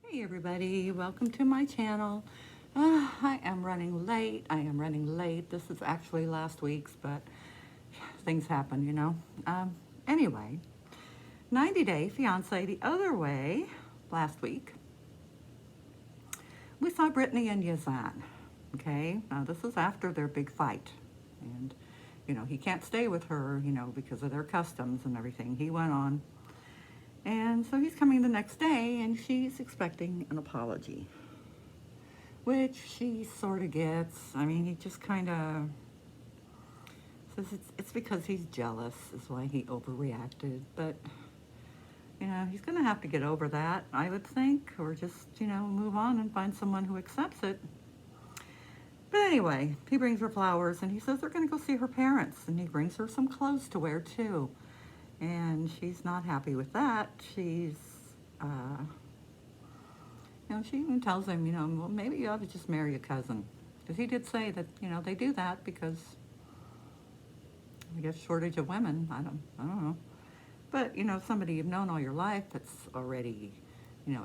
Hey everybody, welcome to my channel. I am running late. This is actually last week's, but things happen, you know. Anyway, 90 Day Fiancé the other way last week. We saw Brittany and Yazan. Okay, now this is after their big fight. And, he can't stay with her, because of their customs and everything. He went on. And so he's coming the next day, and she's expecting an apology, which she sort of gets. I mean, he just kind of says it's because he's jealous is why he overreacted. But, he's going to have to get over that, I would think, or just, move on and find someone who accepts it. But anyway, he brings her flowers, and he says they're going to go see her parents, and he brings her some clothes to wear, too. And she's not happy with that. She's, she even tells him, well, maybe you ought to just marry a cousin. Because he did say that, they do that because, I guess, shortage of women. I don't know. But, somebody you've known all your life that's already,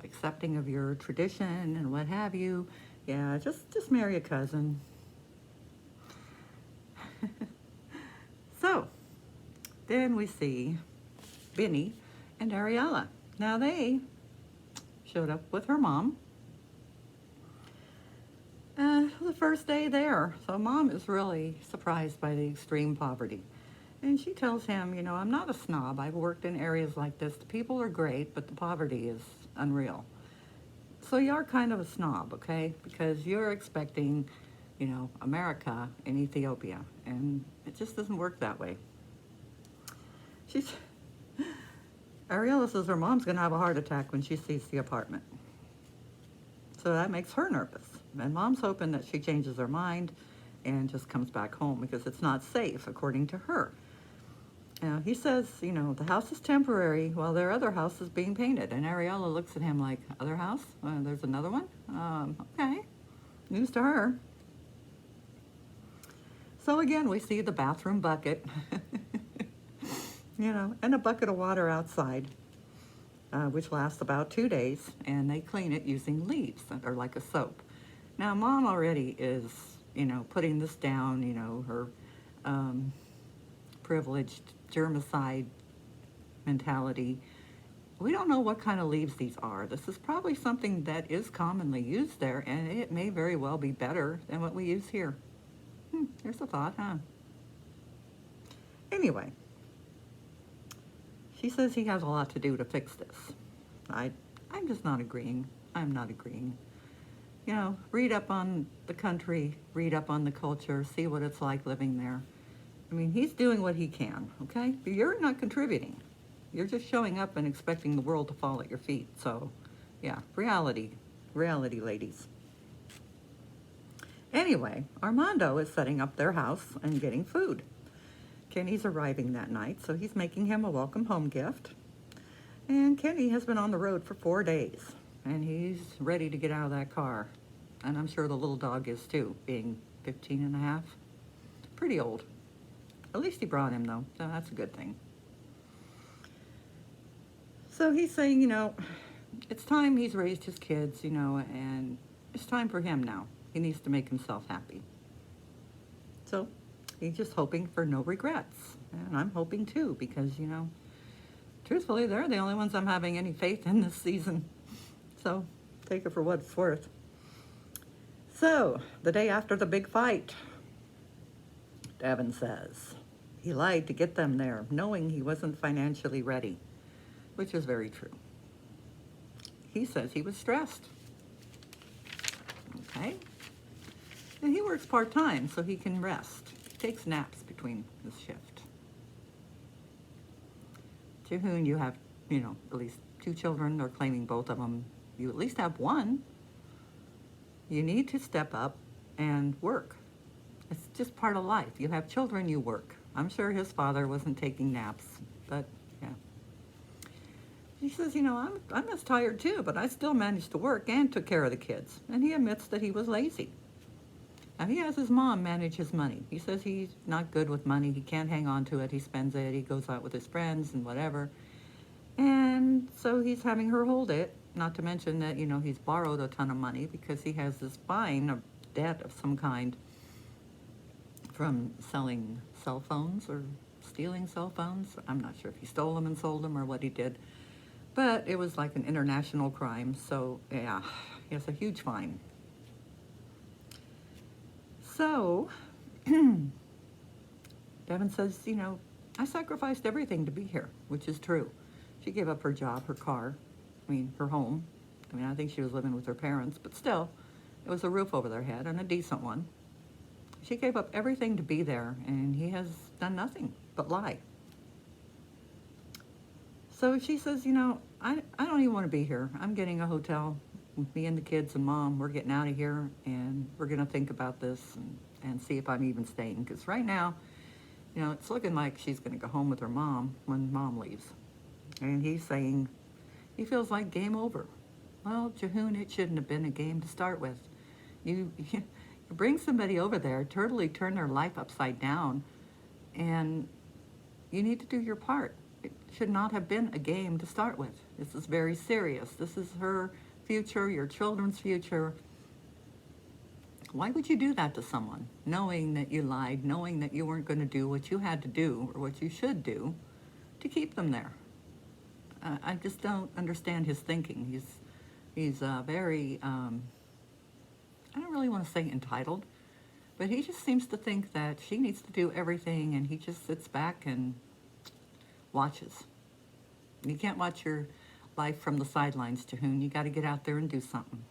accepting of your tradition and what have you, yeah, just marry a cousin. So, then we see Benny and Ariella. Now they showed up with her mom the first day there. So mom is really surprised by the extreme poverty. And she tells him, I'm not a snob. I've worked in areas like this. The people are great, but the poverty is unreal. So you are kind of a snob, okay? Because you're expecting, America in Ethiopia. And it just doesn't work that way. Ariella says her mom's going to have a heart attack when she sees the apartment. So that makes her nervous. And mom's hoping that she changes her mind and just comes back home because it's not safe, according to her. Now, he says, the house is temporary while their other house is being painted. And Ariella looks at him like, other house? There's another one? Okay. News to her. So again, we see the bathroom bucket, and a bucket of water outside, which lasts about 2 days, and they clean it using leaves that are like a soap. Now, mom already is, putting this down, her privileged germicide mentality. We don't know what kind of leaves these are. This is probably something that is commonly used there, and it may very well be better than what we use here. There's a thought, huh? Anyway, she says he has a lot to do to fix this. I'm just not agreeing. I'm not agreeing. Read up on the country, read up on the culture, see what it's like living there. I mean, he's doing what he can, okay? But you're not contributing. You're just showing up and expecting the world to fall at your feet. So, yeah, reality, ladies. Anyway, Armando is setting up their house and getting food. Kenny's arriving that night, so he's making him a welcome home gift. And Kenny has been on the road for 4 days, and he's ready to get out of that car. And I'm sure the little dog is too, being 15 and a half. Pretty old. At least he brought him, though, so that's a good thing. So he's saying, it's time he's raised his kids, and it's time for him now. He needs to make himself happy. So he's just hoping for no regrets. And I'm hoping too, because, truthfully, they're the only ones I'm having any faith in this season. So take it for what it's worth. So the day after the big fight, Devin says he lied to get them there, knowing he wasn't financially ready, which is very true. He says he was stressed. Okay. And he works part-time so he can rest. He takes naps between his shift. Jihoon, you have, at least 2 children. They're claiming both of them. You at least have one. You need to step up and work. It's just part of life. You have children, you work. I'm sure his father wasn't taking naps, but yeah. He says, I'm as tired too, but I still managed to work and took care of the kids. And he admits that he was lazy. Now, he has his mom manage his money. He says he's not good with money. He can't hang on to it. He spends it. He goes out with his friends and whatever. And so he's having her hold it. Not to mention that, he's borrowed a ton of money because he has this fine of debt of some kind from selling cell phones or stealing cell phones. I'm not sure if he stole them and sold them or what he did, but it was like an international crime. So yeah, he has a huge fine. So Devin says, I sacrificed everything to be here, which is true. She gave up her job, her car, her home. I think she was living with her parents, but still, it was a roof over their head and a decent one. She gave up everything to be there, and he has done nothing but lie. So she says, I don't even want to be here. I'm getting a hotel. Me and the kids and mom, we're getting out of here, and we're going to think about this and see if I'm even staying. Because right now, it's looking like she's going to go home with her mom when mom leaves. And he's saying he feels like game over. Well, Jehoon, it shouldn't have been a game to start with. You bring somebody over there, totally turn their life upside down, and you need to do your part. It should not have been a game to start with. This is very serious. This is her future, your children's future. Why would you do that to someone, knowing that you lied, knowing that you weren't going to do what you had to do or what you should do to keep them there? I just don't understand his thinking. He's very, I don't really want to say entitled, but he just seems to think that she needs to do everything, and he just sits back and watches. You can't watch your life from the sidelines, Jehoon. You got to get out there and do something.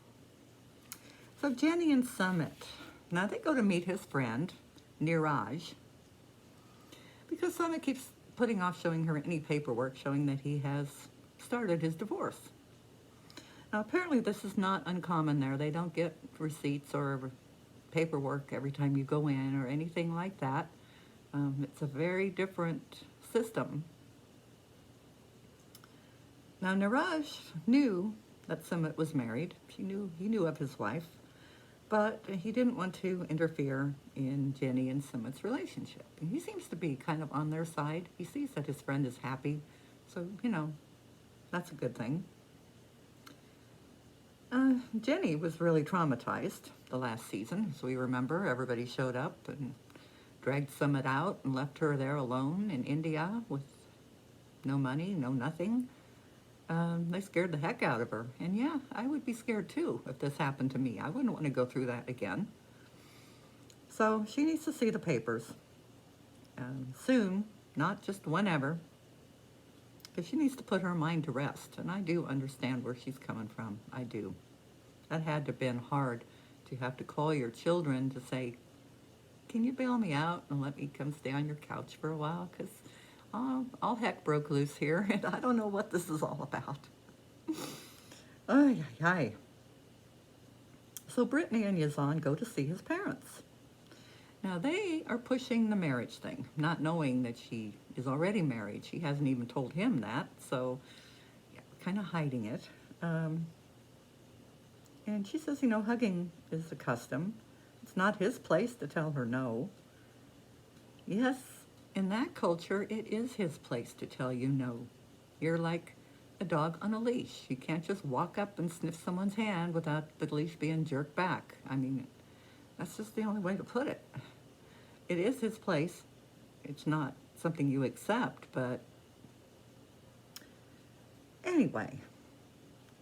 So Jenny and Summit, now they go to meet his friend, Niraj, because Summit keeps putting off showing her any paperwork showing that he has started his divorce. Now apparently this is not uncommon there. They don't get receipts or paperwork every time you go in or anything like that. It's a very different system. Now Niraj knew that Summit was married. He knew of his wife, but he didn't want to interfere in Jenny and Summit's relationship. And he seems to be kind of on their side. He sees that his friend is happy, so, that's a good thing. Jenny was really traumatized the last season. As we remember, everybody showed up and dragged Summit out and left her there alone in India with no money, no nothing. They scared the heck out of her. And yeah, I would be scared too if this happened to me. I wouldn't want to go through that again. So she needs to see the papers soon, not just whenever, because she needs to put her mind to rest. And I do understand where she's coming from. I do. That had to have been hard to have to call your children to say, can you bail me out and let me come stay on your couch for a while? Because all heck broke loose here, and I don't know what this is all about. Ay, ay, ay. So Brittany and Yazan go to see his parents. Now they are pushing the marriage thing, not knowing that she is already married. She hasn't even told him that, so yeah, kind of hiding it. And she says, hugging is a custom. It's not his place to tell her no. Yes, in that culture, it is his place to tell you no. You're like a dog on a leash. You can't just walk up and sniff someone's hand without the leash being jerked back. That's just the only way to put it. It is his place. It's not something you accept, but anyway,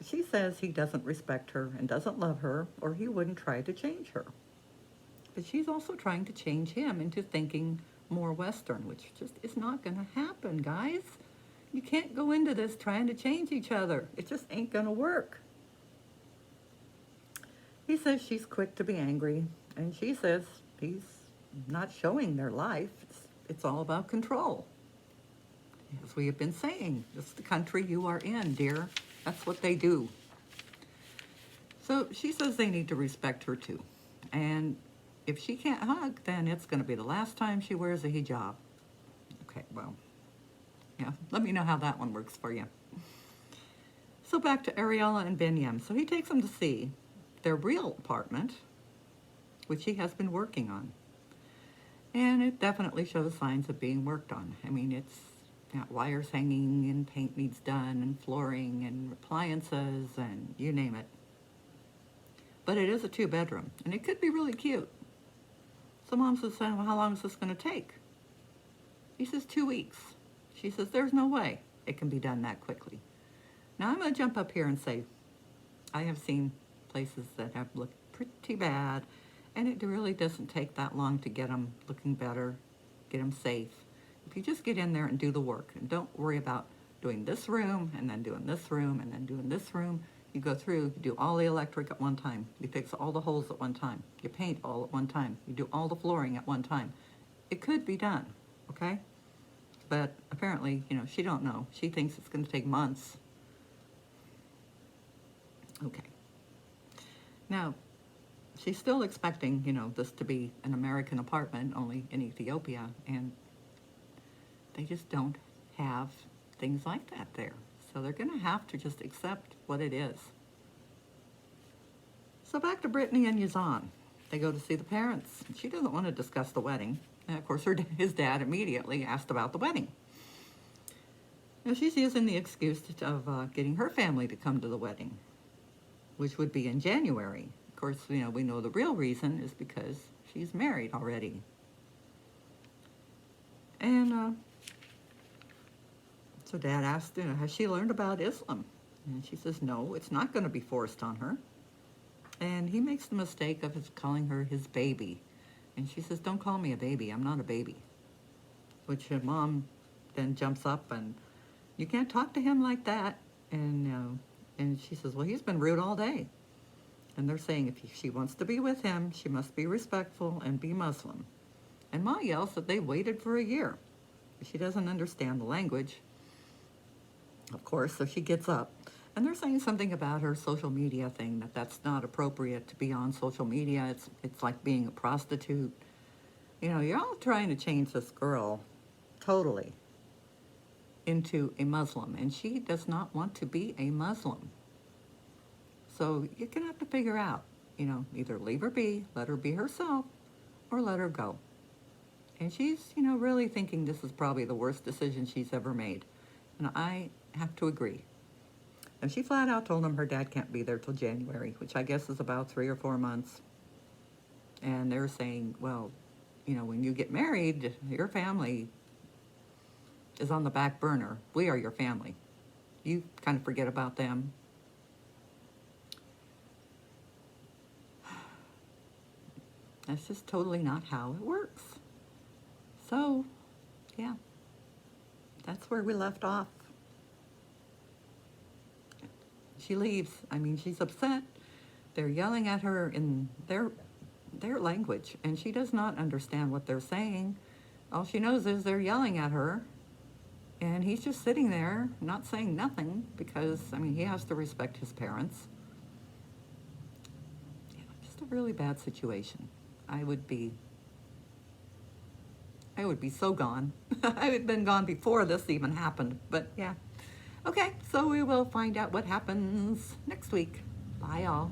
she says he doesn't respect her and doesn't love her, or he wouldn't try to change her. But she's also trying to change him into thinking more Western, which just is not going to happen, guys. You can't go into this trying to change each other. It just ain't going to work. He says she's quick to be angry, and she says he's not showing their life. It's all about control. As we have been saying, this is the country you are in, dear. That's what they do. So she says they need to respect her too. And if she can't hug, then it's going to be the last time she wears a hijab. Okay, well, yeah, let me know how that one works for you. So back to Ariella and Binyam. So he takes them to see their real apartment, which he has been working on. And it definitely shows signs of being worked on. got wires hanging and paint needs done and flooring and appliances and you name it. But it is a 2-bedroom and it could be really cute. So Mom says, well, how long is this going to take? He says 2 weeks. She says, there's no way it can be done that quickly. Now I'm going to jump up here and say, I have seen places that have looked pretty bad, and it really doesn't take that long to get them looking better, get them safe. If you just get in there and do the work, and don't worry about doing this room, and then doing this room, and then doing this room. You go through, you do all the electric at one time. You fix all the holes at one time. You paint all at one time. You do all the flooring at one time. It could be done, okay? But apparently, she don't know. She thinks it's going to take months. Okay. Now, she's still expecting, this to be an American apartment, only in Ethiopia, and they just don't have things like that there. So they're going to have to just accept what it is. So back to Brittany and Yazan. They go to see the parents. She doesn't want to discuss the wedding. And of course, his dad immediately asked about the wedding. Now, she's using the excuse of getting her family to come to the wedding, which would be in January. Of course, we know the real reason is because she's married already. And so Dad asked, has she learned about Islam? And she says, no, it's not going to be forced on her. And he makes the mistake of calling her his baby. And she says, don't call me a baby. I'm not a baby. Which her mom then jumps up and, you can't talk to him like that. And she says, well, he's been rude all day. And they're saying if she wants to be with him, she must be respectful and be Muslim. And Ma yells that they waited for a year. She doesn't understand the language, of course, so she gets up. And they're saying something about her social media thing, that's not appropriate to be on social media. It's like being a prostitute. You're all trying to change this girl totally into a Muslim, and she does not want to be a Muslim. So you're going to have to figure out, either leave her be, let her be herself, or let her go. And she's, really thinking this is probably the worst decision she's ever made. And I have to agree. And she flat out told him her dad can't be there till January, which I guess is about 3 or 4 months. And they're saying, well, when you get married, your family is on the back burner. We are your family. You kind of forget about them. That's just totally not how it works. So, yeah, that's where we left off. She leaves. She's upset. They're yelling at her in their language, and she does not understand what they're saying. All she knows is they're yelling at her, and he's just sitting there, not saying nothing, because, he has to respect his parents. Yeah, just a really bad situation. I would be so gone. I had been gone before this even happened, but yeah. Okay, so we will find out what happens next week. Bye, all.